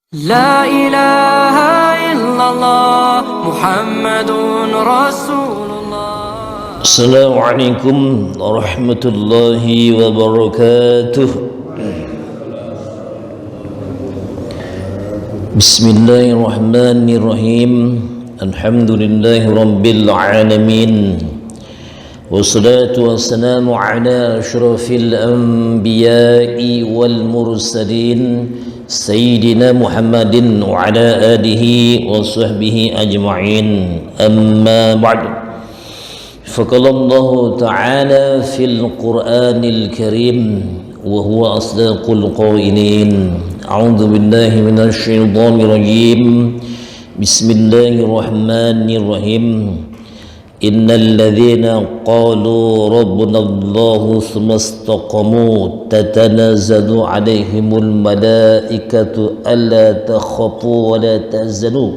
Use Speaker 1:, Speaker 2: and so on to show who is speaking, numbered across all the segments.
Speaker 1: لا إله إلا الله محمد رسول الله.
Speaker 2: السلام عليكم ورحمة الله وبركاته. بسم الله الرحمن الرحيم. الحمد لله رب العالمين، والصلاة والسلام على أشرف الأنبياء والمرسلين سيدنا محمد وعلى آله وصحبه أجمعين. أما بعد، فقال الله تعالى في القرآن الكريم وهو أصدق القائلين: أعوذ بالله من الشيطان الرجيم، بسم الله الرحمن الرحيم. إن الذين قالوا ربنا الله ثم استقاموا تتنازل عليهم الملائكة ألا تخافوا ولا تحزنوا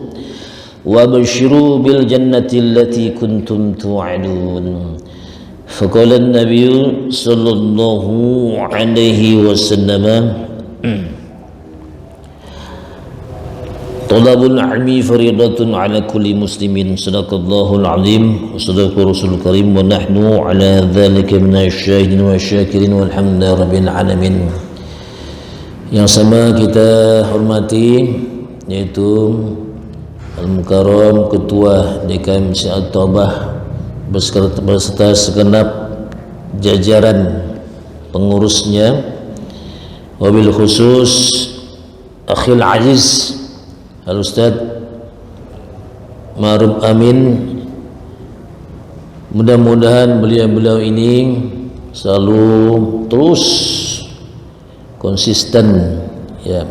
Speaker 2: وابشروا بالجنة التي كنتم توعدون. فقال النبي صلى الله عليه وسلم: Talabul ilmi faridatun ala kulli muslimin. Sadaqallahul azim wa sadaqa rasul karim wa nahnu ala dhalika minasyahidin wa syakirin walhamdulillahi rabbil alamin. Yang sama kita hormati yaitu Al-Mukarram Ketua DKM At-Taubah beserta segenap jajaran pengurusnya, wabil khusus Akhil Aziz Al-Ustaz Ma'ruf Amin. Mudah-mudahan beliau ini selalu terus konsisten ya,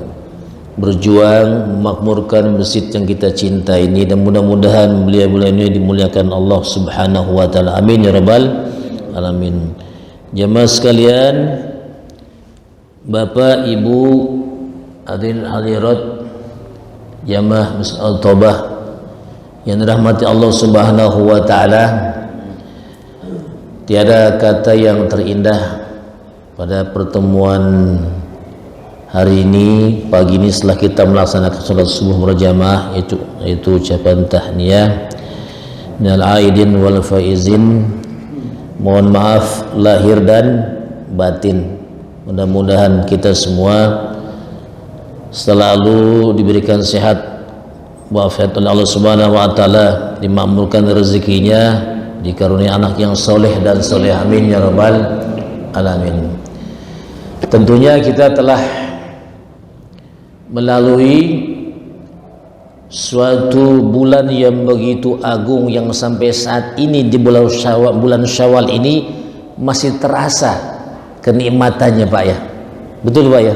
Speaker 2: berjuang memakmurkan masjid yang kita cinta ini, dan mudah-mudahan beliau ini dimuliakan Allah Subhanahu wa taala. Amin ya rabbal alamin. Jemaah sekalian, Bapak Ibu hadirin hadirat jamaah Masjid Al-Taubah yang dirahmati Allah Subhanahu wa taala, tiada kata yang terindah pada pertemuan hari ini, pagi ini, setelah kita melaksanakan salat subuh berjamaah, yaitu ucapan tahniyah minal aidin wal faizin, mohon maaf lahir dan batin. Mudah-mudahan kita semua selalu diberikan sehat walafiat oleh Allah Subhanahu wa taala, dimakmurkan rezekinya, dikaruniai anak yang soleh dan soleh, amin ya rabbal alamin. Tentunya kita telah melalui suatu bulan yang begitu agung, yang sampai saat ini di bulan Syawal ini masih terasa kenikmatannya Pak ya. Betul Pak ya?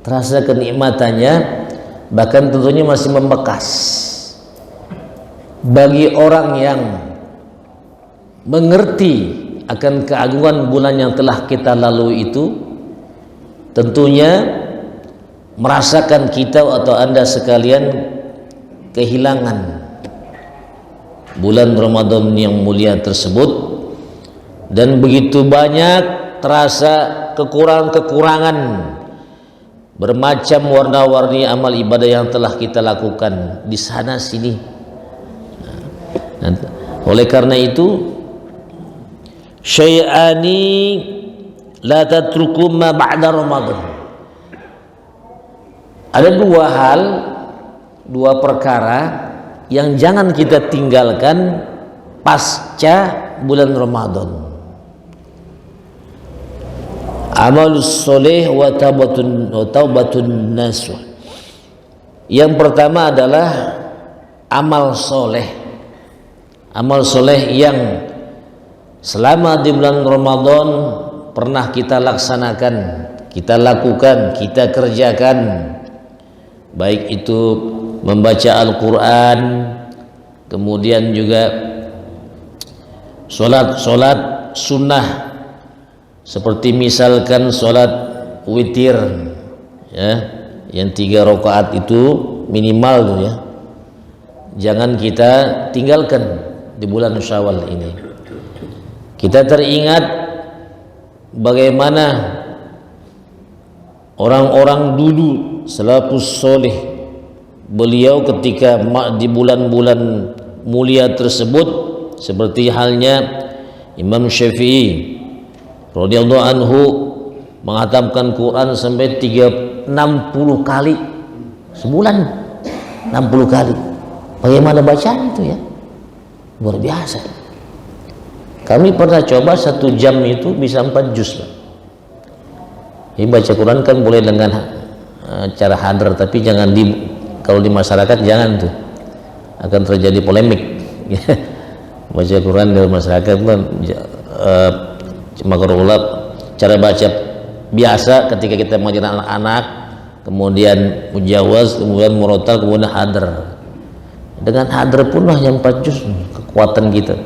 Speaker 2: Terasa kenikmatannya, bahkan tentunya masih membekas bagi orang yang mengerti akan keagungan bulan yang telah kita lalui itu. Tentunya merasakan kita atau Anda sekalian kehilangan bulan Ramadan yang mulia tersebut, dan begitu banyak terasa kekurangan-kekurangan, bermacam warna-warni amal ibadah yang telah kita lakukan di sana sini. Oleh karena itu, syai'ani la tatruku ma ba'da Ramadan. Ada dua perkara yang jangan kita tinggalkan pasca bulan Ramadan: amalus soleh wa taubatun nasuh. Yang pertama adalah amal soleh. Amal soleh yang selama di bulan Ramadan pernah kita laksanakan, kita lakukan, kita kerjakan, baik itu membaca Al-Quran, kemudian juga solat sunnah, seperti misalkan sholat witir ya, yang 3 rakaat itu minimal tuh ya, jangan kita tinggalkan di bulan Syawal ini. Kita teringat bagaimana orang-orang dulu salafus soleh beliau ketika di bulan-bulan mulia tersebut, seperti halnya Imam Syafi'i radhiyallahu anhu menghatamkan Quran sampai 60 kali sebulan, 60 kali. Bagaimana bacaan itu ya? Luar biasa. Kami pernah coba 1 jam itu bisa 4 juz. Jadi baca Quran kan boleh dengan cara hadar, tapi jangan kalau di masyarakat jangan tuh, akan terjadi polemik. Baca Quran di masyarakat kan makruh. Cara baca biasa ketika kita mengajar anak-anak, kemudian mujawaz, kemudian murattal, kemudian hadar. Dengan hadar pun hanya 4 juz kekuatan kita.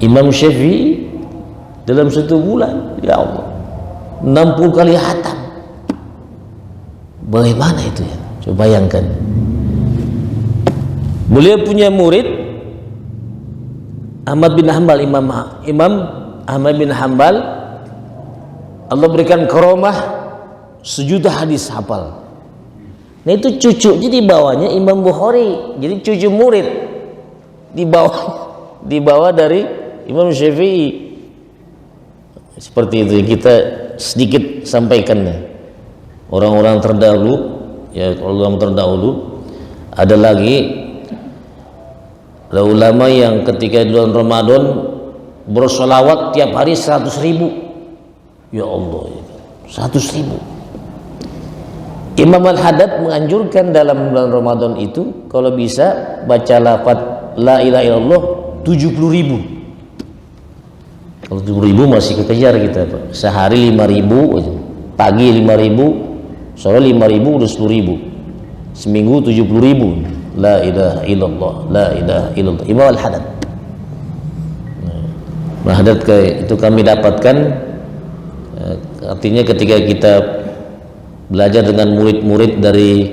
Speaker 2: Imam Syafi'i dalam 1 bulan, ya Allah, 60 kali hatam. Bagaimana itu ya? Coba bayangkan. Beliau punya murid Ahmad bin Hanbal, Imam Ahmad bin Hanbal, Allah berikan karamah 1 juta hadis hafal. Nah itu cucunya dibawanya Imam Bukhari, jadi cucu murid dibawa dari Imam Syafi'i. Seperti itu kita sedikit sampaikannya. Orang-orang terdahulu, ya orang terdahulu, ada lagi ulama yang ketika di bulan Ramadan bersolawat tiap hari 100.000. Ya Allah, 100.000. Imam Al-Haddad menganjurkan dalam bulan Ramadan itu kalau bisa baca lafaz la ilaha illallah 70.000. Kalau 70.000 masih kekejar kita, Pak. Sehari 5.000, pagi 5.000, sore 5.000, udah 10.000. Seminggu 70.000. La ilaha illallah, la ilaha illallah. Imam Al-Haddad. Al-Haddad itu kami dapatkan, artinya ketika kita belajar dengan murid-murid dari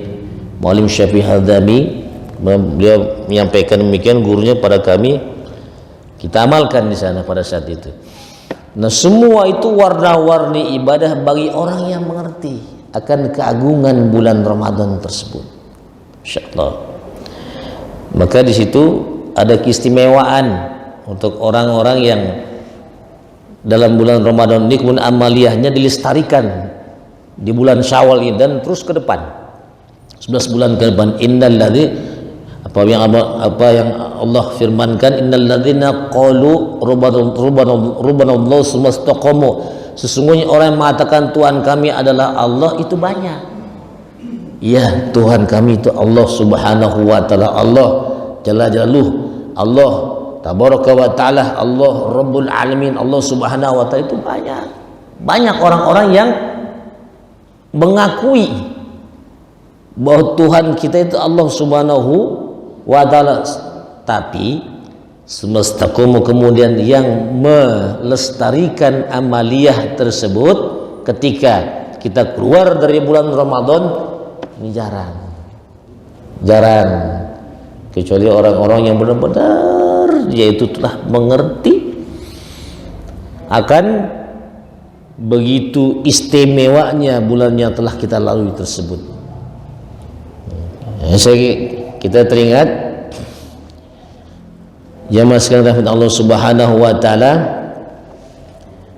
Speaker 2: Muallim Syafi'i Hadzami, beliau menyampaikan demikian gurunya pada kami, kita amalkan di sana pada saat itu. Nah semua itu warna-warni ibadah bagi orang yang mengerti akan keagungan bulan Ramadan tersebut. Insyaallah. Maka di situ ada keistimewaan untuk orang-orang yang dalam bulan Ramadan ini kemudian amaliyahnya dilestarikan di bulan Syawal ini dan terus ke depan 11 bulan ke depan. Innalladzi apa yang Allah firmankan, innalladzina qalu rubbanallahu sumastaqamu, sesungguhnya orang yang mengatakan Tuhan kami adalah Allah itu banyak. Ya, Tuhan kami itu Allah Subhanahu wa taala, Allah Jalla Jalaluh, Allah Tabaraka wa taala, Allah Rabbul Alamin, Allah Subhanahu wa taala itu banyak. Banyak orang-orang yang mengakui bahwa Tuhan kita itu Allah Subhanahu wa taala, tapi semestaqamu kemudian yang melestarikan amaliyah tersebut ketika kita keluar dari bulan Ramadan ini jarang, kecuali orang-orang yang benar-benar yaitu telah mengerti akan begitu istimewanya bulan yang telah kita lalui tersebut. Kita teringat jamaah sekalian rahmat Allah Subhanahu wa taala,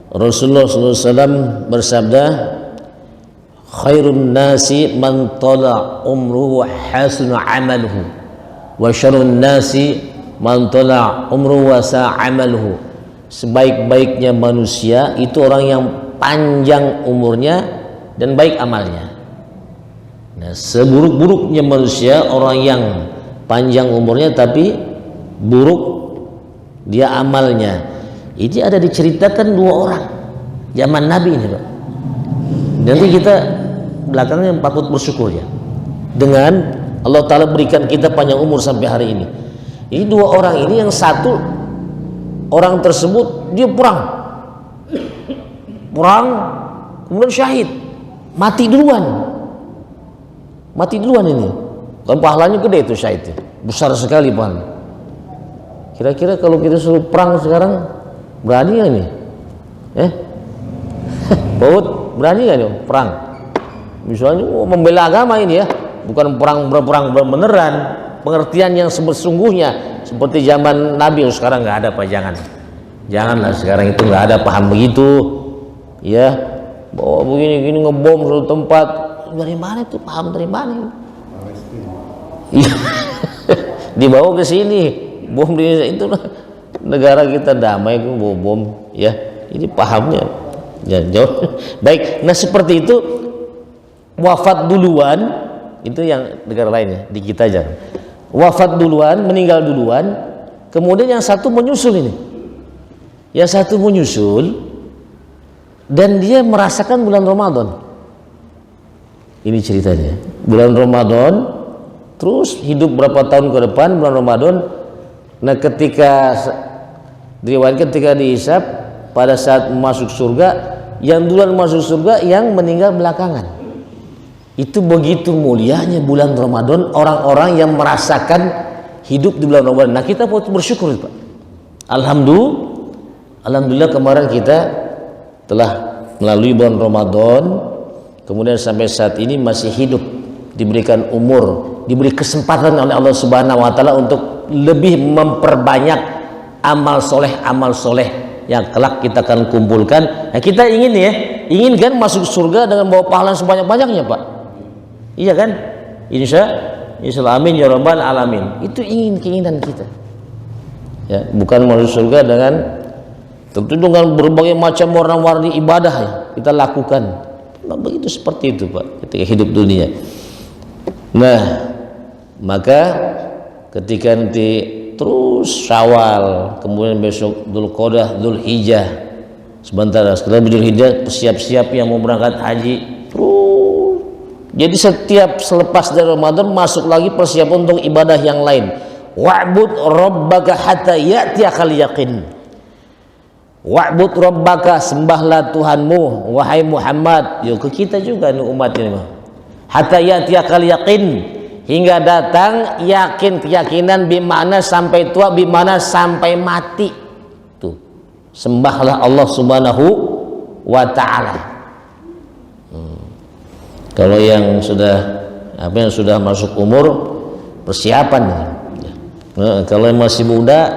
Speaker 2: Rasulullah SAW bersabda, khairun nasi man tala umruhu wa hasuna amaluhu wa syarrun nasi man tala umruhu wa sa'a amaluhu. Sebaik-baiknya manusia itu orang yang panjang umurnya dan baik amalnya. Nah, seburuk-buruknya manusia orang yang panjang umurnya tapi buruk dia amalnya. Ini ada diceritakan 2 orang zaman Nabi ini, Pak. Nanti kita belakangnya patut bersyukur ya, dengan Allah Ta'ala berikan kita panjang umur sampai hari ini. Ini 2 orang ini, yang satu orang tersebut dia perang kemudian syahid, mati duluan ini. Kan pahalanya gede itu syahid, besar sekali pahalanya. Kira-kira kalau kita suruh perang sekarang berani nggak ini? Paut berani nggak nih perang? Misalnya membela agama ini ya, bukan perang beneran, pengertian yang sesungguhnya seperti zaman Nabi. Sekarang nggak ada, Pak, janganlah sekarang itu nggak ada paham begitu ya, bahwa begini ngebom suatu tempat. Dari mana itu paham, dari mana? Iya. Dibawa ke sini bom di itu negara kita damai bawa bom ya, ini pahamnya ya jauh. Baik, nah seperti itu wafat duluan itu yang negara lainnya, di kita aja wafat duluan, meninggal duluan, kemudian yang satu menyusul ini, yang satu menyusul dan dia merasakan bulan Ramadan. Ini ceritanya bulan Ramadan, terus hidup berapa tahun ke depan bulan Ramadan. Nah ketika diriwayatkan ketika dihisab pada saat masuk surga, yang duluan masuk surga yang meninggal belakangan. Itu begitu mulianya bulan Ramadan, orang-orang yang merasakan hidup di bulan Ramadan. Nah kita bersyukur, Pak. Alhamdulillah kemarin kita telah melalui bulan Ramadan, kemudian sampai saat ini masih hidup, diberikan umur, diberi kesempatan oleh Allah Subhanahu wa taala untuk lebih memperbanyak amal soleh yang kelak kita akan kumpulkan. Nah kita ingin kan masuk surga dengan bawa pahala sebanyak-banyaknya, Pak. Iya kan? Insya Allah, amin ya rabbal alamin. Itu keinginan kita. Ya, bukan masuk surga tentu dengan berbagai macam warna-warni ibadah ya kita lakukan. Nah, begitu seperti itu, Pak, ketika hidup dunia. Nah, maka ketika nanti terus Syawal, kemudian besok Dzulqa'dah, Dzulhijjah, sebentar setelah Dzulhijjah siap-siap yang mau berangkat haji, terus jadi setiap selepas dari Ramadan masuk lagi persiapan untuk ibadah yang lain. Wa'bud rabbaka hatta ya'tiyakal yaqin. Wa'bud rabbaka, sembahlah Tuhanmu wahai Muhammad. Yo ke kita juga nih umat ini mah. Hatta ya'tiyakal yaqin, hingga datang keyakinan, bimana sampai tua, bimana sampai mati. Tuh, sembahlah Allah Subhanahu wa taala. Kalau yang sudah masuk umur, persiapan. Nah, kalau yang masih muda,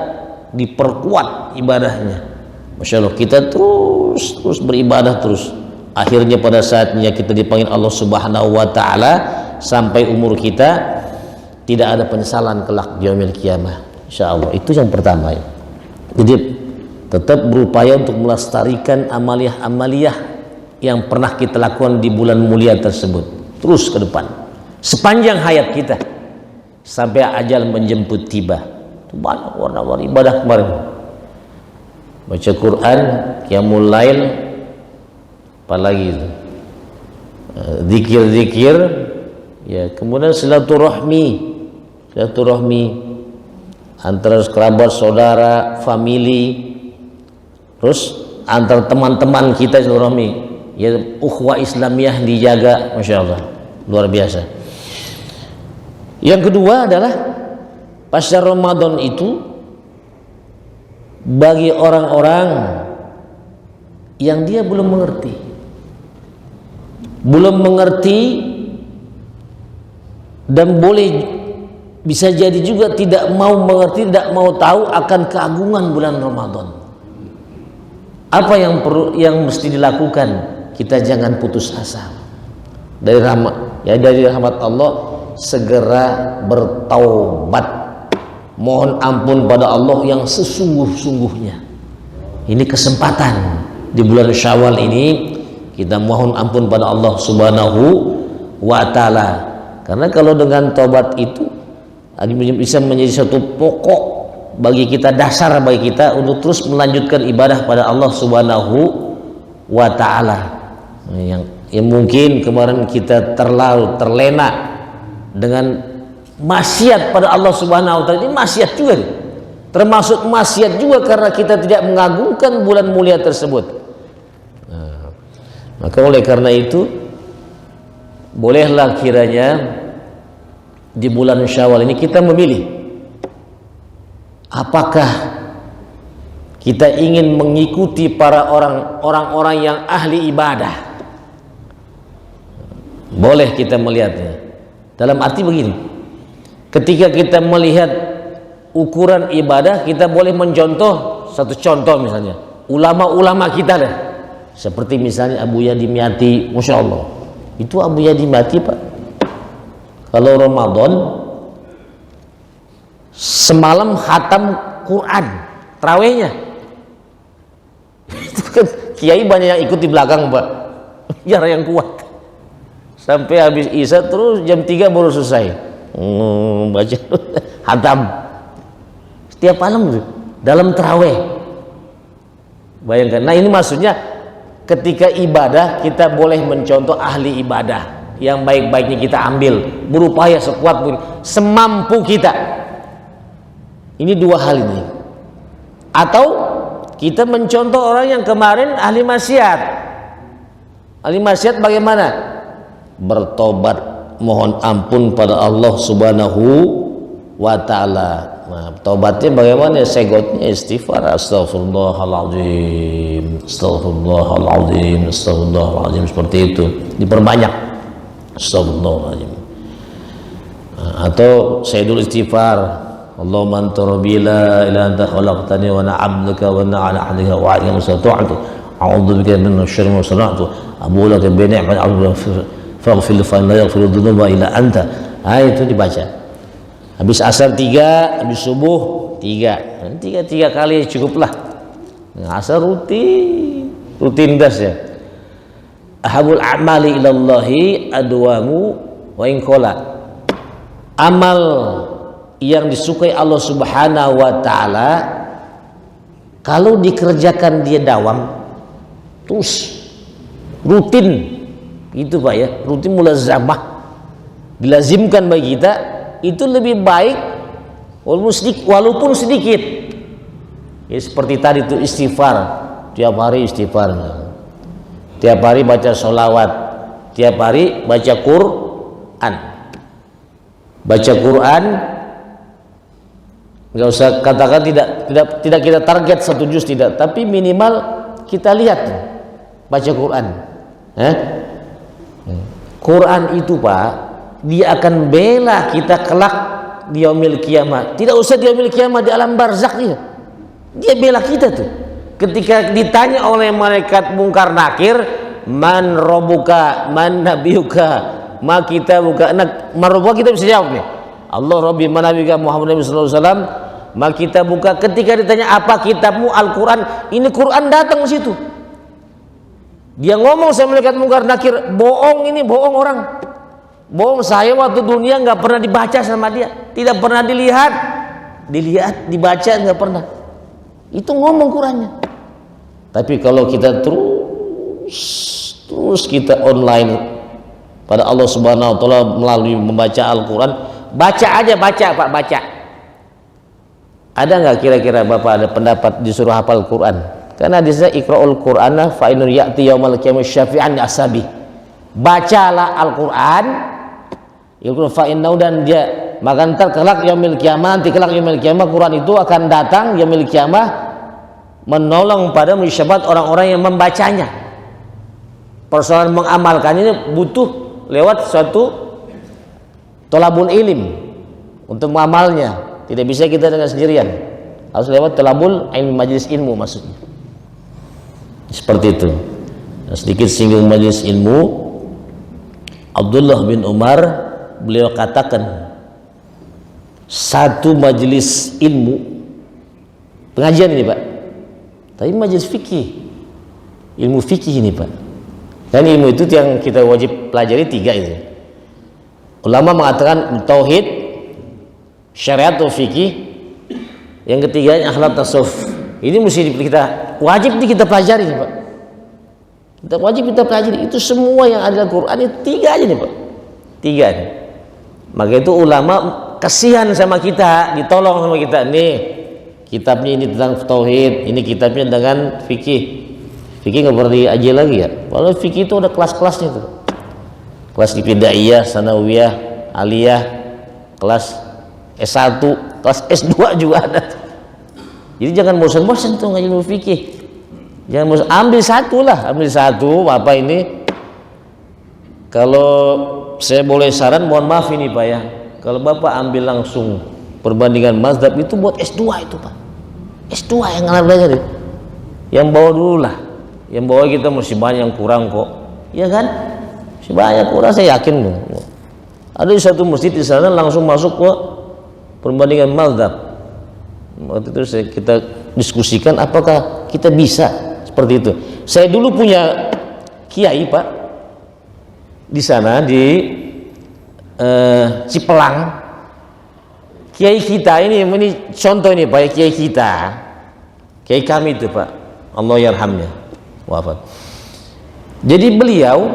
Speaker 2: diperkuat ibadahnya. Masya Allah, kita terus beribadah terus. Akhirnya pada saatnya kita dipanggil Allah Subhanahu wa taala, sampai umur kita tidak ada penyesalan kelak di yaumil qiyamah. Insyaallah. Itu yang pertama ya. Jadi tetap berupaya untuk melestarikan amaliyah yang pernah kita lakukan di bulan mulia tersebut terus ke depan sepanjang hayat kita sampai ajal menjemput tiba. Itu banyak warna-warni ibadah kemarin. Baca Quran, qiyamul lail, apalagi itu zikir-zikir ya, kemudian silaturahmi antara kerabat, saudara, family, terus antar teman-teman kita silaturahmi ya, ukhuwah Islamiyah dijaga, Masya Allah, luar biasa. Yang kedua adalah pasca Ramadan itu bagi orang-orang yang dia belum mengerti dan bisa jadi juga tidak mau mengerti, tidak mau tahu akan keagungan bulan Ramadan. Apa yang mesti dilakukan? Kita jangan putus asa dari rahmat Allah, segera bertaubat, mohon ampun pada Allah yang sesungguh-sungguhnya. Ini kesempatan di bulan Syawal ini kita mohon ampun pada Allah Subhanahu wa taala, karena kalau dengan taubat itu bisa menjadi satu pokok bagi kita, dasar bagi kita untuk terus melanjutkan ibadah pada Allah Subhanahu wa taala. Yang mungkin kemarin kita terlalu terlena dengan maksiat pada Allah Subhanahu wa taala. Ini maksiat juga nih. Termasuk maksiat juga karena kita tidak mengagungkan bulan mulia tersebut. Nah, maka oleh karena itu bolehlah kiranya di bulan Syawal ini kita memilih apakah kita ingin mengikuti para orang-orang yang ahli ibadah, boleh kita melihatnya. Dalam arti begini, ketika kita melihat ukuran ibadah, kita boleh mencontoh satu contoh, misalnya ulama-ulama kita deh, seperti misalnya Abu Yadimyati, Masya Allah, itu Abu Yadimyati Pak, kalau Ramadan semalam khatam Quran tarawihnya. Itu kan kiai banyak yang ikut di belakang Pak, biar yang kuat sampai habis isya, terus jam 3 baru selesai baca khatam setiap malam tuh dalam tarawih. Bayangkan. Nah, ini maksudnya ketika ibadah kita boleh mencontoh ahli ibadah yang baik-baiknya, kita ambil, berupaya sekuat pun, semampu kita. Ini dua hal ini. Atau kita mencontoh orang yang kemarin ahli maksiat. Ahli maksiat bagaimana? Bertobat, mohon ampun pada Allah Subhanahu wa ta'ala. Nah, tobatnya bagaimana? Segotnya istighfar, astagfirullahaladzim, astagfirullahaladzim, astagfirullahaladzim, seperti itu, diperbanyak astagfirullahaladzim. Nah, atau Sayyidul Istighfar, Allahumma anta rabbi la ilaha anta khalaqtani wa ana 'abduka wa ana 'ala 'ahdika wa 'ahdika mastata'tu a'udzubika min syarri ma sana'tu abu laka bi ni'matika faghfir li fa la yaghfiru dzunuba illa anta. Ah, itu dibaca habis asar 3, habis subuh 3, 3 kali cukuplah. Nah, asar rutin das ya. Ahabul a'mali ilallahi adwamu wa in qala. Amal yang disukai Allah Subhanahu wa ta'ala kalau dikerjakan dia dawam terus rutin, itu Pak ya, rutin mulazamah, dilazimkan bagi kita, itu lebih baik walaupun sedikit ya, seperti tadi itu istighfar, tiap hari istighfar, tiap hari baca sholawat, tiap hari baca Quran, nggak usah katakan tidak kita target 1 juz, tidak, tapi minimal kita lihat baca Quran. Quran itu Pak, dia akan bela kita kelak di yaumil kiamah. Tidak usah di yaumil kiamah, di alam barzakh dia bela kita tuh. Ketika ditanya oleh malaikat mungkar nakir, man robuka, man nabiyuka, ma kita buka, man robuka, kita bisa jawab nih, Allah Rabbi man nabiyuka Muhammad Nabi sallallahu alaihi wasallam, ma kita buka. Ketika ditanya apa kitabmu, Al-Quran, ini Quran datang ke situ. Dia ngomong sama malaikat mungkar nakir, bohong, ini bohong orang, bohong, saya waktu dunia nggak pernah dibaca sama dia, tidak pernah dilihat, dibaca nggak pernah. Itu ngomong Qurannya. Tapi kalau kita terus kita online pada Allah Subhanahu wa ta'ala melalui membaca Al-Quran, baca aja, Pak, baca. Ada nggak kira-kira Bapak ada pendapat disuruh hafal Quran? Karena hadisnya iqra'ul Qur'ana fa inur ya'ti yaumal qiyamah syafi'an asabi. Bacalah Al-Qur'an, yaqul fa innahu, dan dia maka ntar kelak yaumil qiyamah, nanti kelak yaumil qiyamah Quran itu akan datang yaumil qiyamah menolong pada musyabat orang-orang yang membacanya. Persoalan mengamalkannya butuh lewat suatu tolabul ilim untuk mengamalnya. Tidak bisa kita dengan sendirian, harus lewat tolabul ilmu, majelis ilmu maksudnya. Seperti itu. Nah, sedikit singgung majelis ilmu. Abdullah bin Umar, beliau katakan, satu majelis ilmu, pengajian ini Pak, tapi majelis fikih, ilmu fikih ini Pak. Dan ilmu itu yang kita wajib pelajari 3 itu. Ulama mengatakan tauhid, syariat atau fikih, yang ketiganya akhlak tasawuf. Ini mesti kita wajib kita pelajari Pak. Kita wajib kita pelajari itu semua yang ada dalam Quran, itu 3 aja nih Pak. 3 nih. Maka itu ulama kasihan sama kita, ditolong sama kita. Nih kitabnya ini tentang tauhid, ini kitabnya dengan fikih. Fikih nggak perlu diaji lagi ya. Kalau fikih itu ada kelas-kelasnya tuh. Kelas ibtidaiyah, sanawiyah, aliyah, kelas S1, kelas S2 juga ada. Jadi jangan bosan-bosan tuh ngaji ilmu fikih. Jangan bosan, ambil satu lah, ambil satu. Bapak ini Kalau saya boleh saran, mohon maaf ini Pak ya, kalau Bapak ambil langsung perbandingan mazhab itu buat S2 itu Pak. S2 yang anak belajar itu. Yang bawa dulu lah. Yang bawa kita masih banyak yang kurang kok. Iya kan? Masih banyak kurang, saya yakin. Ada di satu masjid di sana langsung masuk ke perbandingan mazhab. Waktu itu kita diskusikan apakah kita bisa seperti itu. Saya dulu punya kiai Pak di sana di Cipelang. Kiai kita ini contoh ini Pak, kiai kita, kiai kami itu Pak, Allah yarhamnya, wafat. Jadi beliau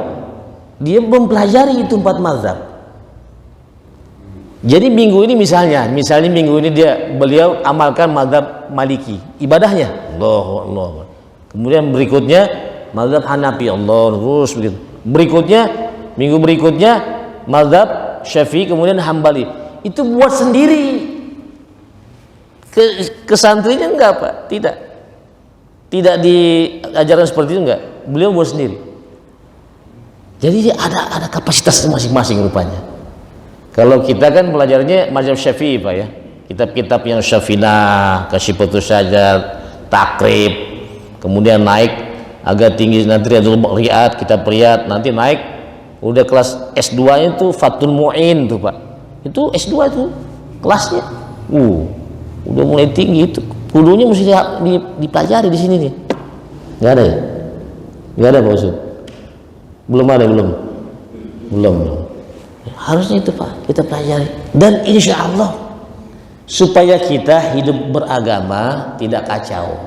Speaker 2: dia mempelajari itu 4 mazhab. Jadi minggu ini misalnya minggu ini beliau amalkan mazhab Maliki, ibadahnya Allah. Kemudian berikutnya mazhab Hanafi, Allah, terus begitu. Minggu berikutnya mazhab Syafi'i, kemudian Hambali. Itu buat sendiri. Ke santrinya enggak Pak? Tidak diajarkan seperti itu enggak. Beliau buat sendiri. Jadi ada kapasitas masing-masing rupanya. Kalau kita kan belajarnya mazhab Syafi'i Pak ya. Kitab-kitab yang Syafi'ah, Kasyifatus Syajat, Takrib, kemudian naik agak tinggi nanti Riyad, kitab Riyad, nanti naik udah kelas S2 itu Fathul Mu'in tuh Pak. Itu S2 itu kelasnya. Udah mulai tinggi itu. Kudunya mesti dipelajari di sini nih. Enggak ada ya? Enggak ada Pak Ustaz? Belum ada, belum. Harusnya itu Pak, kita pelajari. Dan insya Allah supaya kita hidup beragama tidak kacau.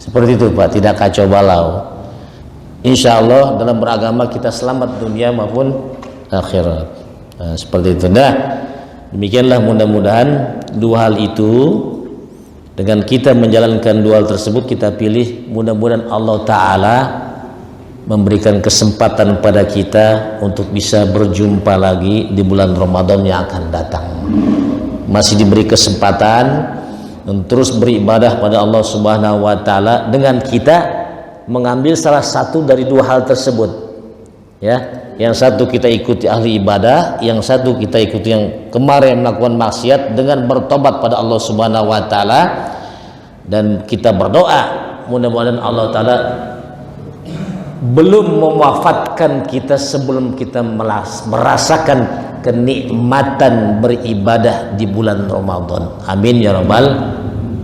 Speaker 2: Seperti itu Pak, tidak kacau balau. Insya Allah dalam beragama kita selamat dunia maupun akhirat. Nah, seperti itu. Nah, demikianlah mudah-mudahan dua hal itu, dengan kita menjalankan dua hal tersebut kita pilih, mudah-mudahan Allah Ta'ala memberikan kesempatan pada kita untuk bisa berjumpa lagi di bulan Ramadan yang akan datang. Masih diberi kesempatan untuk terus beribadah pada Allah Subhanahu wa Ta'ala dengan kita mengambil salah satu dari dua hal tersebut. Ya, yang satu kita ikuti ahli ibadah, yang satu kita ikuti yang kemarin melakukan maksiat dengan bertobat pada Allah Subhanahu wa Ta'ala, dan kita berdoa mudah-mudahan Allah Ta'ala belum mewafatkan kita sebelum kita merasakan kenikmatan beribadah di bulan Ramadan. Amin ya rabbal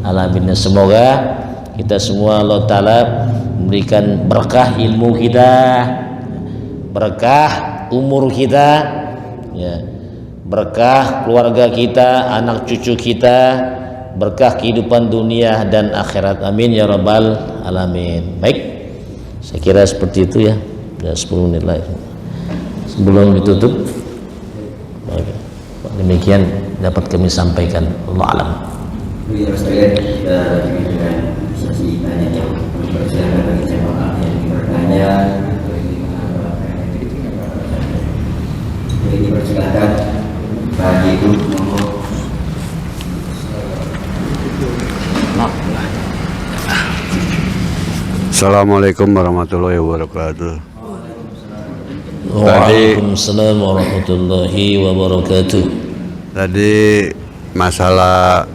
Speaker 2: alamin. Semoga kita semua Allah Ta'ala memberikan berkah ilmu kita, berkah umur kita, ya, berkah keluarga kita, anak cucu kita, berkah kehidupan dunia dan akhirat. Amin ya rabbal alamin. Baik, saya kira seperti itu ya. Sudah 10 menit lagi sebelum ditutup. Demikian dapat kami sampaikan. Allah alam.
Speaker 3: Beliau sekalian dengan sesi tanya jawab. Persilakan bagi jemaah yang ingin bertanya. Ini persilakan bagi itu nomor.
Speaker 4: Assalamualaikum warahmatullahi wabarakatuh.
Speaker 2: Waalaikumsalam warahmatullahi wabarakatuh.
Speaker 4: Tadi masalah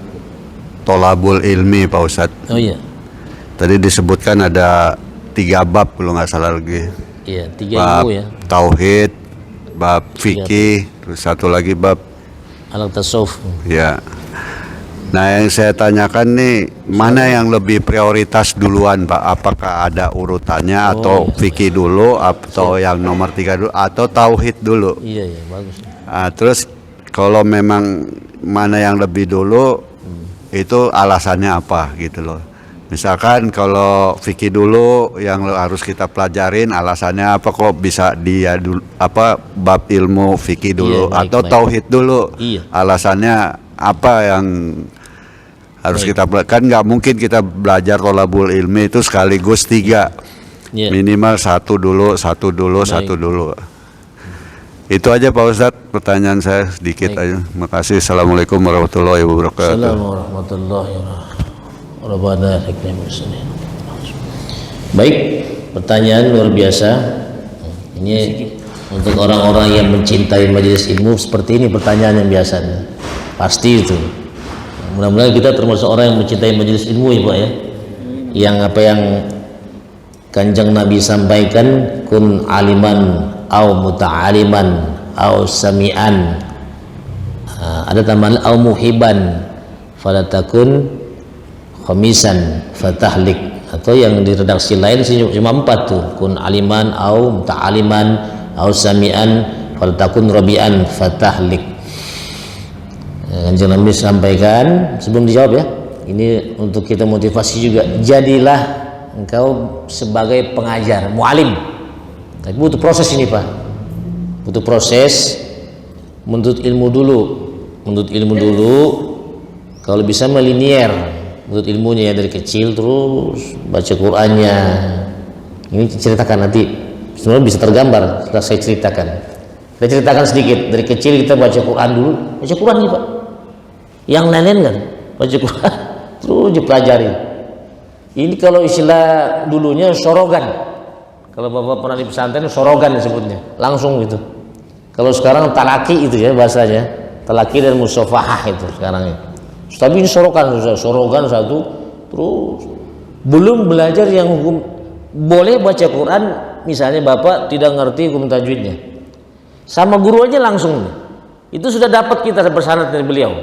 Speaker 4: tolabul ilmi Pak Ustadz.
Speaker 2: Oh iya.
Speaker 4: Tadi disebutkan ada 3 bab kalau nggak salah lagi.
Speaker 2: Iya, 3
Speaker 4: bab
Speaker 2: ilmu ya.
Speaker 4: Tauhid, bab fikih, terus satu lagi bab
Speaker 2: Al-Tasawuf.
Speaker 4: ya. Nah, yang saya tanyakan nih, mana yang lebih prioritas duluan Pak? Apakah ada urutannya atau fikih dulu, atau yang nomor 3 dulu, atau tauhid dulu?
Speaker 2: Iya, bagus.
Speaker 4: Nah, terus kalau memang mana yang lebih dulu, itu alasannya apa gitu loh. Misalkan kalau fikih dulu yang harus kita pelajarin, alasannya apa kok bisa dia dulu, apa bab ilmu fikih dulu,
Speaker 2: baik,
Speaker 4: atau tauhid dulu?
Speaker 2: Iya.
Speaker 4: Alasannya apa yang harus kita kan nggak mungkin kita belajar tolabul ilmi itu sekaligus 3, minimal satu dulu. Itu aja Pak Ustadz, pertanyaan saya sedikit aja. Makasih. Assalamualaikum warahmatullahi wabarakatuh.
Speaker 2: Assalamualaikum warahmatullahi wabarakatuh. Baik, pertanyaan luar biasa. Ini Untuk orang-orang yang mencintai majelis ilmu seperti ini pertanyaannya biasanya. Pasti itu. Mudah-mudahan kita termasuk orang yang mencintai majelis ilmu ya Pak ya. Yang apa yang Kanjeng Nabi sampaikan, kun aliman au muta'aliman au sami'an. Ada tambahan au muhiban falatakun khamisan fatahlik, atau yang di redaksi lain cuma 4 tuh, kun aliman au muta'aliman au sami'an falatakun rabi'an fatahlik. Kanjeng Nabi sampaikan sebelum dijawab ya, ini untuk kita motivasi juga, jadilah engkau sebagai pengajar, mualim. Tapi butuh proses ini Pak, butuh proses menuntut ilmu dulu, kalau bisa melinier menuntut ilmunya ya, dari kecil terus baca Qur'annya. Ini ceritakan nanti, sebenarnya bisa tergambar setelah saya ceritakan. Kita ceritakan sedikit, dari kecil kita baca Quran dulu, baca Quran nih Pak, yang lain-lain kan baca Quran terus dipelajari. Ini kalau istilah dulunya sorogan, kalau Bapak pernah di pesantren sorogan disebutnya, langsung gitu. Kalau sekarang talaki itu ya bahasanya, talaki dan musafahah itu sekarang ya. Tapi ini sorogan satu, terus belum belajar yang hukum. Boleh baca Quran, misalnya Bapak tidak ngerti hukum tajwidnya, sama guru aja langsung, itu sudah dapat kita bersanad dari beliau,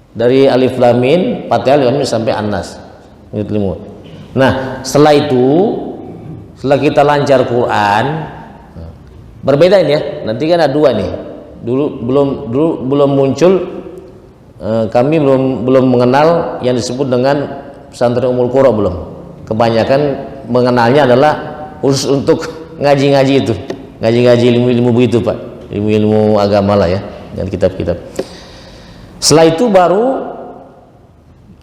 Speaker 2: dari alif lam mim, Fatihah alif lam mim sampai An-Nas. Nah setelah itu, setelah kita lancar Quran, berbeda ini ya, nanti kan ada 2 nih. Dulu belum muncul, kami belum mengenal yang disebut dengan pesantren Ummul Qura, belum. Kebanyakan mengenalnya adalah khusus untuk ngaji-ngaji itu, ngaji-ngaji ilmu-ilmu begitu Pak, ilmu-ilmu agama lah ya, dan kitab-kitab. Setelah itu baru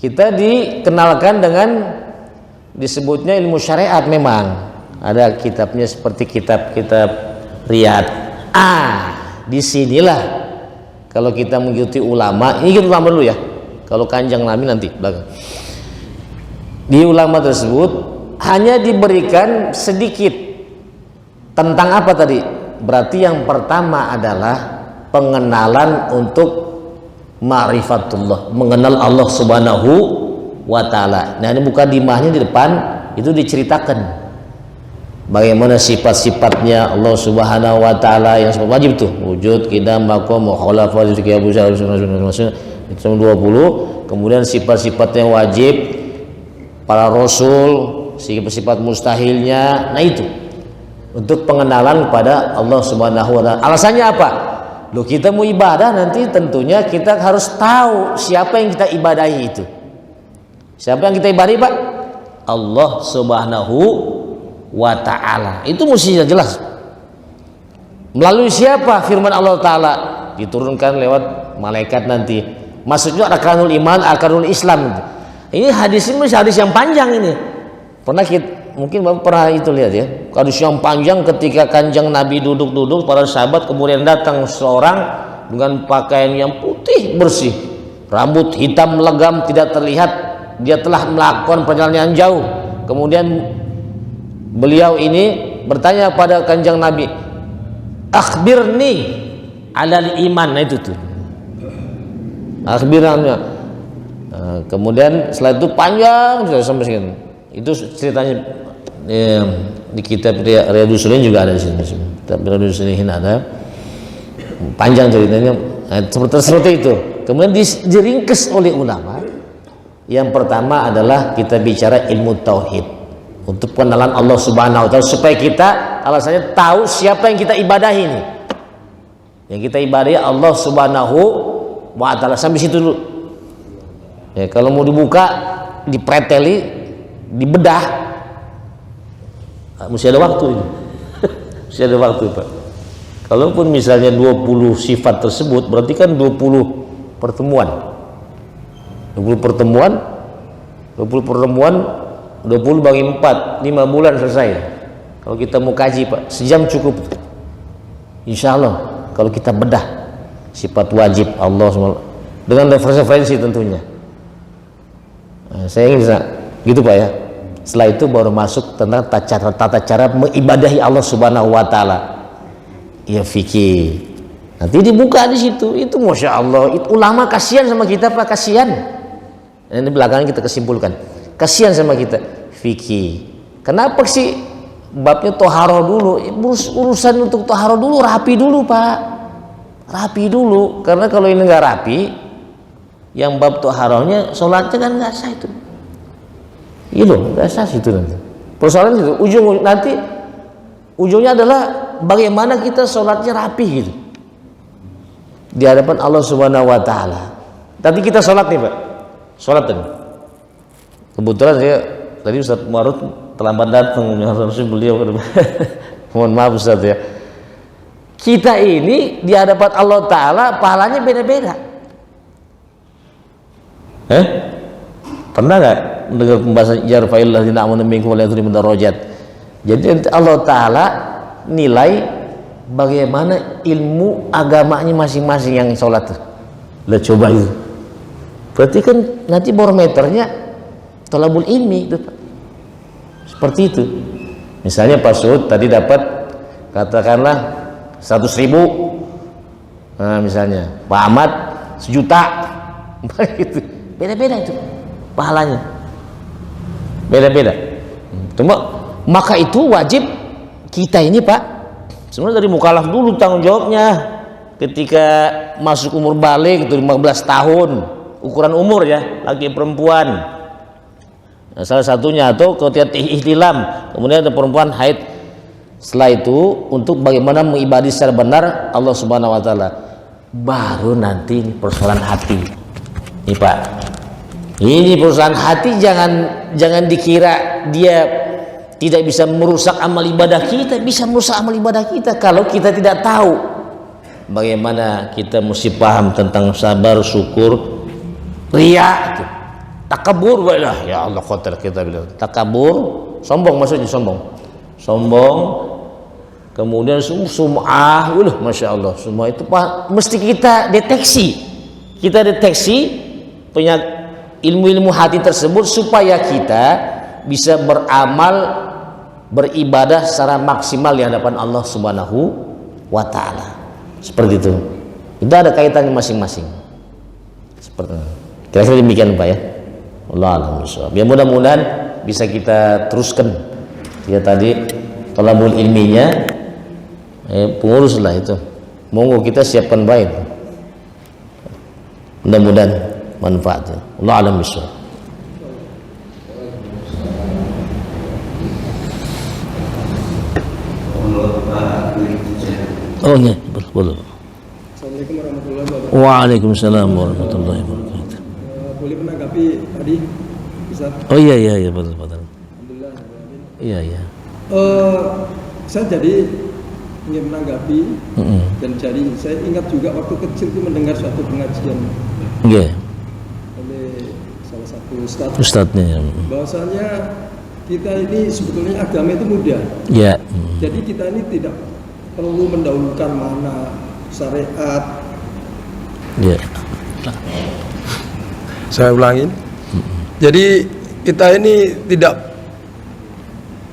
Speaker 2: kita dikenalkan dengan disebutnya ilmu syariat. Memang ada kitabnya seperti kitab-kitab Riyad. Disinilah kalau kita mengikuti ulama, ini ulama dulu ya, kalau Kanjeng Nabi nanti belakang. Di ulama tersebut hanya diberikan sedikit tentang apa tadi? Berarti yang pertama adalah pengenalan untuk ma'rifatullah, mengenal Allah Subhanahu wa ta'ala. Nah ini mukadimahnya di depan itu diceritakan bagaimana sifat-sifatnya Allah Subhanahu wa ta'ala yang wajib tuh, wujud, qidam, maqam, mukhalafah, itu 20. Kemudian sifat-sifat yang wajib, para rasul, sifat-sifat mustahilnya. Nah itu untuk pengenalan kepada Allah Subhanahu wa ta'ala. Alasannya apa? Loh, kita mau ibadah nanti tentunya kita harus tahu siapa yang kita ibadahi itu. Siapa yang kita ibadahi Pak? Allah Subhanahu wa ta'ala. Itu mestinya jelas. Melalui siapa? Firman Allah Ta'ala diturunkan lewat malaikat nanti. Maksudnya arkanul iman, arkanul Islam. Ini hadis ini hadis yang panjang ini. Pernah kita, mungkin Bapak pernah itu lihat ya, hadis yang panjang ketika Kanjeng Nabi duduk-duduk, para sahabat, kemudian datang seorang dengan pakaian yang putih bersih, rambut hitam legam tidak terlihat, dia telah melakukan perjalanan yang jauh. Kemudian beliau ini bertanya pada Kanjeng Nabi, akhbirni alal iman. Nah itu tuh, akhbirnya. Kemudian setelah itu panjang sampai sini. Itu ceritanya di kitab Riyadhus Shalihin juga ada di sini. Kitab Riyadhus Shalihin ada, panjang ceritanya. Seperti itu. Kemudian diringkes oleh ulama. Yang pertama adalah kita bicara ilmu tauhid, untuk pengenalan Allah Subhanahu wa ta'ala, supaya kita alasannya tahu siapa yang kita ibadahi ini. Yang kita ibadahi Allah Subhanahu wa ta'ala. Sampai situ dulu. Ya, kalau mau dibuka, dipreteli, dibedah, mesti ada waktu ini. Mesti ada waktu Pak. Kalaupun misalnya 20 sifat tersebut, berarti kan 20 pertemuan. 20 pertemuan 20 bagi 4, 5 bulan selesai. Kalau kita mau kaji Pak, sejam cukup. Insya Allah kalau kita bedah sifat wajib Allah dengan referensi tentunya. Nah, saya ingin gitu Pak ya. Setelah itu baru masuk tentang tata cara mengibadahi Allah Subhanahu wa ta'ala. Ya fikih. Nanti dibuka di situ. Itu masya Allah. Itu ulama kasihan sama kita Pak, kasihan. Ini belakangan kita kesimpulkan. Kasihan sama kita. Fikih. Kenapa sih babnya toharoh dulu? Urusan untuk toharoh dulu rapi dulu Pak. Rapi dulu. Karena kalau ini nggak rapi, yang bab toharohnya sholatnya kan nggak sah itu. Iya loh, nggak sah itu nanti. Persoalan itu ujungnya adalah bagaimana kita sholatnya rapi gitu di hadapan Allah Subhanahu Wa Taala. Tadi kita sholat nih Pak, sholat tadi. Kebetulan saya tadi Ustaz Marut terlambat datang, harusnya beliau. Mohon maaf Ustaz ya. Kita ini di hadapan Allah Taala pahalanya beda-beda. Pernah nggak mendengar pembahasan jarfa'il ladzina amanu minkum wa la yadhlimu darajat? Jadi Allah Ta'ala nilai bagaimana ilmu agamanya masing-masing yang sholat tuh. Lah coba itu. Berarti kan nanti barometernya thalabul ilmi itu. Seperti itu. Misalnya Pak Sud tadi dapat katakanlah 100.000. Nah misalnya Pak Ahmad 1 juta. Gitu. Beda-beda itu pahalanya. Beda-beda. Maka itu wajib kita ini Pak, sebenarnya dari mukallaf dulu tanggung jawabnya. Ketika masuk umur balik itu 15 tahun, ukuran umur ya, laki perempuan. Nah, salah satunya atau ketika ihtilam, kemudian ada perempuan haid. Setelah itu untuk bagaimana mengibadi secara benar Allah Subhanahu Wa Taala. Baru nanti persoalan hati. Nih Pak, ini persoalan hati jangan dikira dia tidak bisa merusak amal ibadah kita. Bisa merusak amal ibadah kita kalau kita tidak tahu bagaimana kita mesti paham tentang sabar, syukur, riya, takabur. Ya Allah khotir kita bilang takabur, sombong maksudnya sombong. Kemudian sum'ah, masya Allah, semua itu Pak mesti kita deteksi. Kita deteksi ilmu-ilmu hati tersebut supaya kita bisa beramal, beribadah secara maksimal di hadapan Allah Subhanahu Wa Taala. Seperti itu. Itu ada kaitannya masing-masing. Seperti itu. Kira-kira demikian Pak ya. Allah a'lam bishawab. Ya mudah-mudahan bisa kita teruskan. Ya tadi thalabul ilminya, pengurus lah itu. Monggo kita siapkan baik. Mudah-mudahan manfaatnya. Allah a'lam bishawab. Oh iya, boleh.
Speaker 5: Assalamualaikum warahmatullahi wabarakatuh.
Speaker 2: Waalaikumsalam warahmatullahi wabarakatuh.
Speaker 5: Boleh menanggapi tadi, bisa?
Speaker 2: Oh iya, betul.
Speaker 5: Alhamdulillah.
Speaker 2: Iya.
Speaker 5: Saya jadi ingin menanggapi dan jadi saya ingat juga waktu kecil itu mendengar suatu pengajian
Speaker 2: Iya.
Speaker 5: oleh salah satu
Speaker 2: Ustadznya.
Speaker 5: bahwasanya kita ini sebetulnya agama itu mudah.
Speaker 2: Iya.
Speaker 5: Jadi kita ini tidak perlu mendahulukan mana syariat.
Speaker 2: Iya.
Speaker 5: Saya ulangin. Jadi kita ini tidak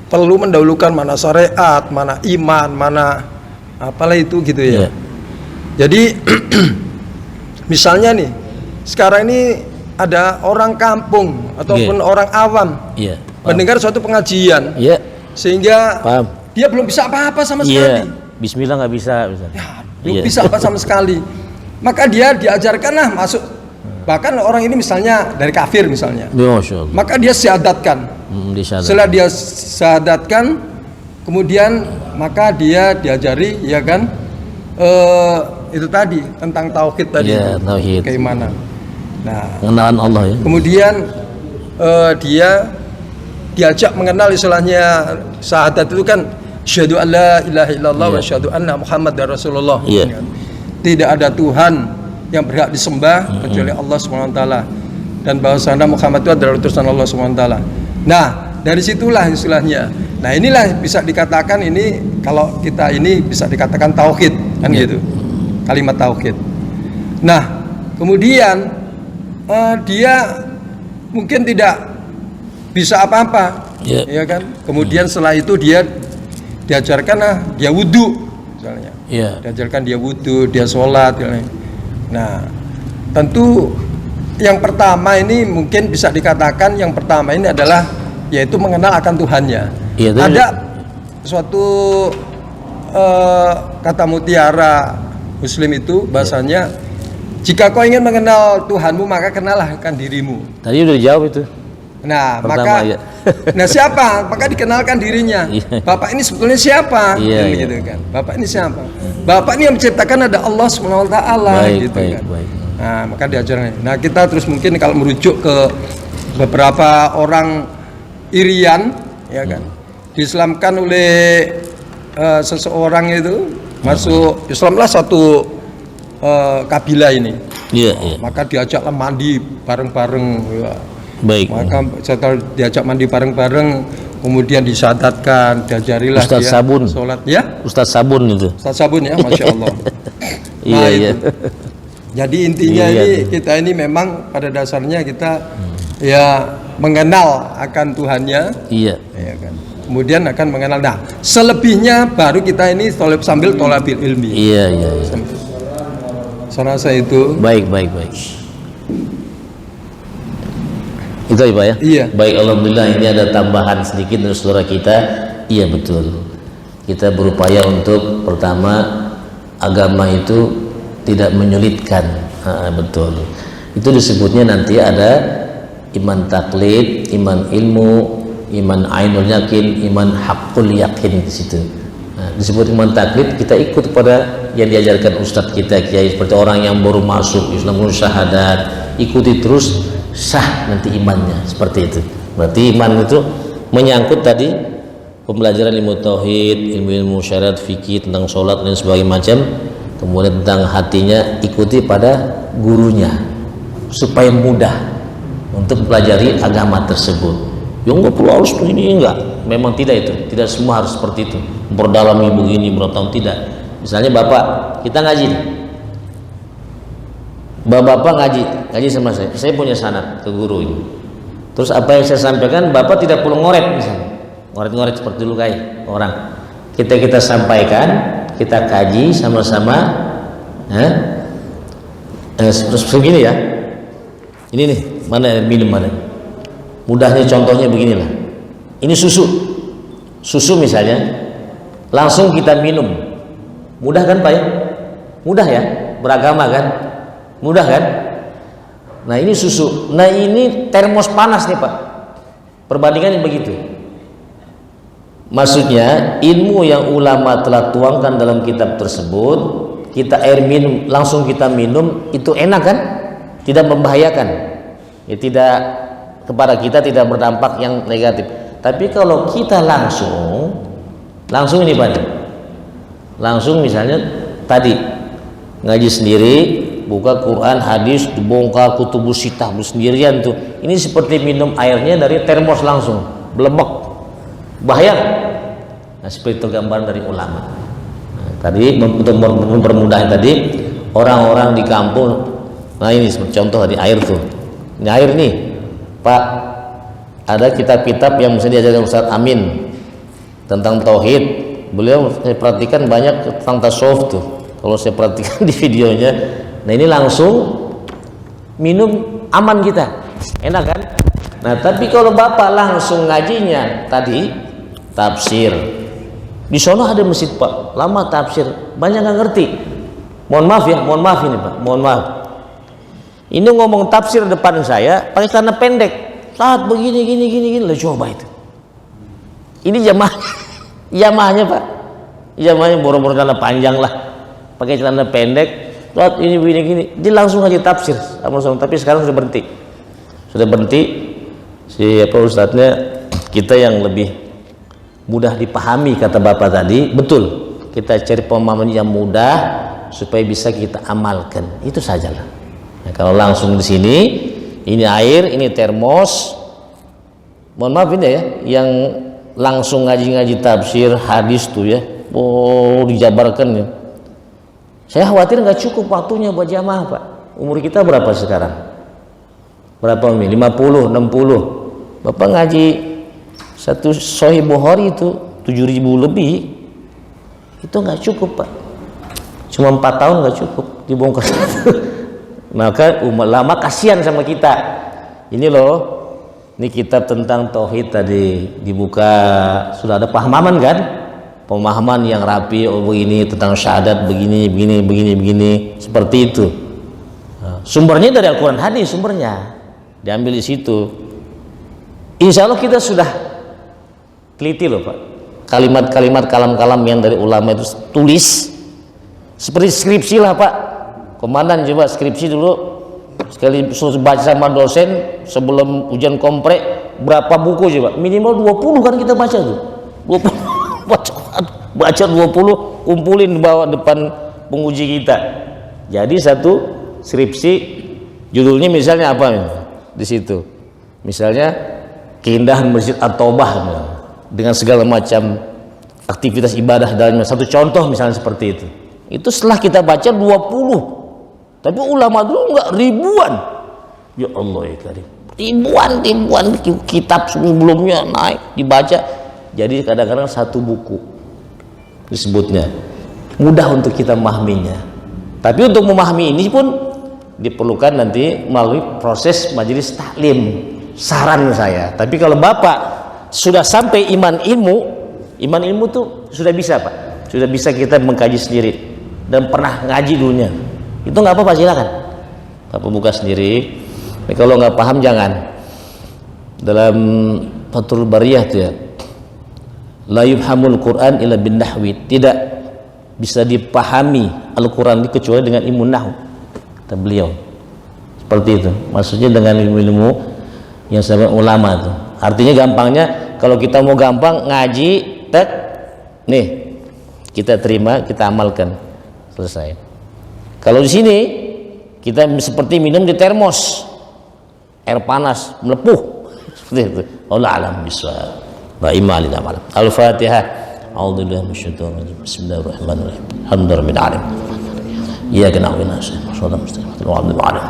Speaker 5: perlu mendahulukan mana syariat, mana iman, mana apalah itu gitu ya.
Speaker 2: Yeah.
Speaker 5: Jadi misalnya nih, sekarang ini ada orang kampung ataupun orang awam mendengar suatu pengajian, sehingga
Speaker 2: Paham.
Speaker 5: dia belum bisa apa-apa sama sekali.
Speaker 2: Bismillah nggak bisa.
Speaker 5: Ya, belum bisa apa sama sekali. Maka dia diajarkanlah masuk. Bahkan orang ini misalnya dari kafir misalnya.
Speaker 2: Masya Allah.
Speaker 5: Maka dia syahadatkan. Setelah dia syahadatkan, kemudian maka dia diajari ya kan itu tadi tentang tauhid tadi.
Speaker 2: Ya, tauhid.
Speaker 5: Keimanan. Nah,
Speaker 2: pengenalan Allah ya.
Speaker 5: kemudian dia diajak mengenal istilahnya syahadat itu kan syahadu an la ilaha illallah wa syahadu anna muhammadar rasulullah. Tidak ada Tuhan yang berhak disembah kecuali Allah Subhanahu wa taala, dan bahwasanya Muhammad itu adalah utusan Allah Subhanahu wa taala. Nah, dari situlah istilahnya. Nah, inilah bisa dikatakan ini kalau kita ini bisa dikatakan tauhid kan gitu. Kalimat tauhid. Nah, kemudian dia mungkin tidak bisa apa-apa. Ya kan? Kemudian setelah itu dia diajarkan dia wudu misalnya.
Speaker 2: Iya.
Speaker 5: Diajarkan dia wudhu, dia sholat. Nah, tentu yang pertama ini mungkin bisa dikatakan yang pertama ini adalah yaitu mengenal akan Tuhannya.
Speaker 2: Iya,
Speaker 5: Ada suatu kata mutiara Muslim itu bahasanya, jika kau ingin mengenal Tuhanmu maka kenallah akan dirimu.
Speaker 2: Tadi udah dijawab itu.
Speaker 5: Nah,
Speaker 2: Pertama,
Speaker 5: maka
Speaker 2: ya.
Speaker 5: nah siapa? Maka dikenalkan dirinya.
Speaker 2: Iya.
Speaker 5: Bapak ini sebetulnya siapa?
Speaker 2: Iya,
Speaker 5: Kan
Speaker 2: iya.
Speaker 5: gitu kan. Bapak ini siapa? Bapak ini yang menciptakan ada Allah Subhanahu wa taala gitu kan.
Speaker 2: Baik.
Speaker 5: Nah, maka diajarkan. Nah, kita terus mungkin kalau merujuk ke beberapa orang Irian, ya kan, diislamkan oleh seseorang itu masuk Islamlah satu kabilah ini.
Speaker 2: Iya.
Speaker 5: Maka diajaklah mandi bareng-bareng. Ya.
Speaker 2: Baik.
Speaker 5: Maka setelah diajak mandi bareng-bareng, kemudian disyahadatkan, diajarilah
Speaker 2: Ustadz
Speaker 5: dia
Speaker 2: Sabun.
Speaker 5: sholat. Ya,
Speaker 2: Ustadz Sabun itu.
Speaker 5: Ustadz Sabun ya, masya Allah.
Speaker 2: Iya.
Speaker 5: Jadi intinya
Speaker 2: Iya,
Speaker 5: ini kita ini memang pada dasarnya kita ya mengenal akan Tuhannya,
Speaker 2: Iya.
Speaker 5: ya kan. Kemudian akan mengenal. Nah, selebihnya baru kita ini sambil tholabil ilmi.
Speaker 2: Iya.
Speaker 5: Saya rasa itu.
Speaker 2: Baik. Itu ya Pak ya?
Speaker 5: Iya.
Speaker 2: Baik, alhamdulillah ini ada tambahan sedikit dari saudara kita. Iya betul. Kita berupaya untuk pertama agama itu tidak menyulitkan. Betul. Itu disebutnya nanti ada iman taklid, iman ilmu, iman ainul yakin, iman hakul yakin di situ. Nah, disebut iman taklid, kita ikut pada yang diajarkan ustadz kita kiai, seperti orang yang baru masuk Islam syahadat, ikuti terus sah nanti imannya, seperti itu. Berarti iman itu menyangkut tadi pembelajaran ilmu tauhid, ilmu syariat, fikih, tentang sholat dan sebagainya macam. Kemudian tentang hatinya ikuti pada gurunya supaya mudah untuk mempelajari agama tersebut. Ya enggak perlu harus begini, enggak. Memang tidak itu, tidak semua harus seperti itu. Memperdalami begini, bertahun tidak. Misalnya bapak, kita ngaji. Bapak ngaji sama saya punya sanad ke guru ini. Terus apa yang saya sampaikan, bapak tidak perlu ngoret misalnya, ngoret seperti dulu kayak orang. Kita sampaikan, kita kaji sama-sama. Terus begini ya. Ini nih, mana minum mana? Mudahnya contohnya beginilah. Ini susu misalnya, langsung kita minum. Mudah kan Pak ya? Mudah ya, beragama kan? Mudah kan? Nah ini susu. Nah ini termos panas nih Pak. Perbandingannya begitu. Maksudnya ilmu yang ulama telah tuangkan dalam kitab tersebut, kita air minum, langsung kita minum, itu enak kan? Tidak membahayakan. Ya, tidak kepada kita tidak berdampak yang negatif. Tapi kalau kita langsung ini Pak. Langsung misalnya tadi ngaji sendiri, buka Quran, hadis, dibongkar kutubus sitah sendirian tuh. Ini seperti minum airnya dari termos langsung, belemek. Bahaya. Nah, seperti itu gambaran dari ulama. Nah, tadi untuk mempermudah tadi orang-orang di kampung. Nah, ini contoh tadi air tuh. Ini air nih. Pak, ada kitab-kitab yang mesti diajarkan Ustaz Amin tentang tauhid. Beliau saya perhatikan banyak tentang tasawuf tuh. Kalau saya perhatikan di videonya. Nah, ini langsung minum aman kita. Enak kan? Nah, tapi kalau Bapak langsung ngajinya tadi tafsir. Di sana ada masjid Pak, lama tafsir, banyak nggak ngerti. Mohon maaf ini Pak, mohon maaf. Ini ngomong tafsir depan saya pakai celana pendek, saat begini gini, lah coba itu. Ini jamaahnya Pak, jamaahnya boro-boro celana panjang lah, pakai celana pendek, saat ini begini gini, dia langsung aja tafsir, tapi sekarang sudah berhenti, si ustadznya kita yang lebih mudah dipahami kata Bapak tadi, betul. Kita cari pemahaman yang mudah supaya bisa kita amalkan. Itu sajalah. Nah, kalau langsung di sini, ini air, ini termos. Mohon maaf ini ya, yang langsung ngaji tafsir hadis tuh ya, dijabarkan ya. Saya khawatir nggak cukup waktunya buat jamaah Pak. Umur kita berapa sekarang? Berapa Umi? 50, 60. Bapak ngaji satu Sahih Bukhari itu 7.000 lebih, itu nggak cukup Pak. Cuma 4 tahun nggak cukup dibongkar. Maka umat lama kasihan sama kita. Ini loh, ini kitab tentang tauhid tadi dibuka, sudah ada pemahaman kan? Pemahaman yang rapi, oh begini tentang syahadat begini, seperti itu. Sumbernya dari Al-Quran hadis, sumbernya diambil di situ. Insya Allah kita sudah teliti loh Pak, kalimat-kalimat kalam-kalam yang dari ulama itu tulis seperti skripsi lah Pak. Komandan coba skripsi dulu sekali baca sama dosen sebelum ujian komprek, berapa buku coba, minimal 20 kan kita baca tuh, 20 baca 20, kumpulin bawa depan penguji kita. Jadi satu skripsi judulnya misalnya apa di situ, misalnya keindahan Masjid At-Taubah dengan segala macam aktivitas ibadah dalamnya, satu contoh misalnya seperti itu. Itu setelah kita baca 20, tapi ulama dulu enggak, ribuan. Ya Allah ya Karim, ribuan kitab sebelumnya naik dibaca. Jadi kadang-kadang satu buku disebutnya, mudah untuk kita memahaminya. Tapi untuk memahami ini pun diperlukan nanti melalui proses majelis taklim. Saran saya, tapi kalau Bapak sudah sampai iman ilmu tuh sudah bisa Pak, sudah bisa kita mengkaji sendiri dan pernah ngaji dulunya, itu nggak apa-apa, silakan Bapak buka sendiri. Tapi kalau nggak paham jangan. Dalam Fathul Bariyah tuh ya, la yufhamul Quran illa bin nahwi, tidak bisa dipahami Al-Quran kecuali dengan ilmu nahwu, kata beliau. Seperti itu maksudnya, dengan ilmu yang sama ulama tuh. Artinya gampangnya, kalau kita mau gampang ngaji, tek, nih kita terima, kita amalkan, selesai. Kalau di sini kita seperti minum di termos, air panas melepuh, seperti itu. Allah alam bisawab. Wa imalil amal. Al-Fatihah. A'udzubillahi minasyaitonir rajim. Bismillahirrahmanirrahim. Alhamdulillahirabbil alamin. Iyyaka na'budu wa iyyaka nasta'in.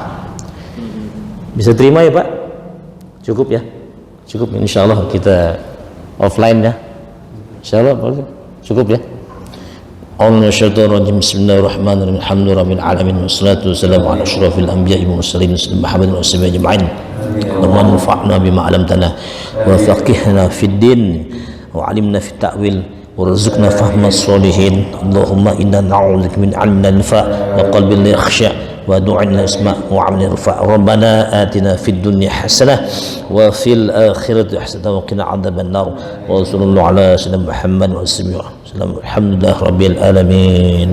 Speaker 2: Bisa terima ya Pak? Cukup ya? Cukup, insyaallah kita offline ya. Insyaallah cukup ya. Bismillahirrahmanirrahim. Alhamdulillahirabbil alamin wassalatu wassalamu ala asyrafil anbiya'i wal mursalin Muhammadin wa sahbihi ajma'in. Allahumma anfa'na bima 'allamtana wa faqihna fid din wa 'allimna fit ta'wil warzuqna fahmas sholihin. Allahumma inna na'udzubika min 'ilmin la yanfa' wa qalbin la yakhsha wa du'in la yasma' wa 'amalin yarfa'. Rabbana atina fid dunya hasanah wa fil akhirati hasanah wa qina 'adzaban nar. Wa sallallahu ala sayyidina Muhammad wa sallam. Alhamdulillah rabbil alamin.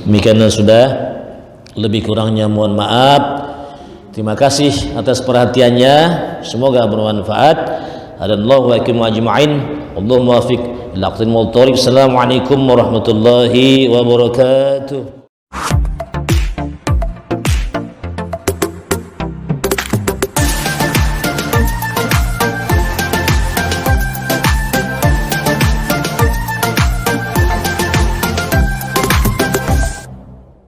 Speaker 2: Demikian sudah, lebih kurangnya mohon maaf. Terima kasih atas perhatiannya, semoga bermanfaat. Hadallahu wa iyyakum ajma'in. Allahumma wafiq ila aqdil muwaffiq. Assalamualaikum warahmatullahi wabarakatuh.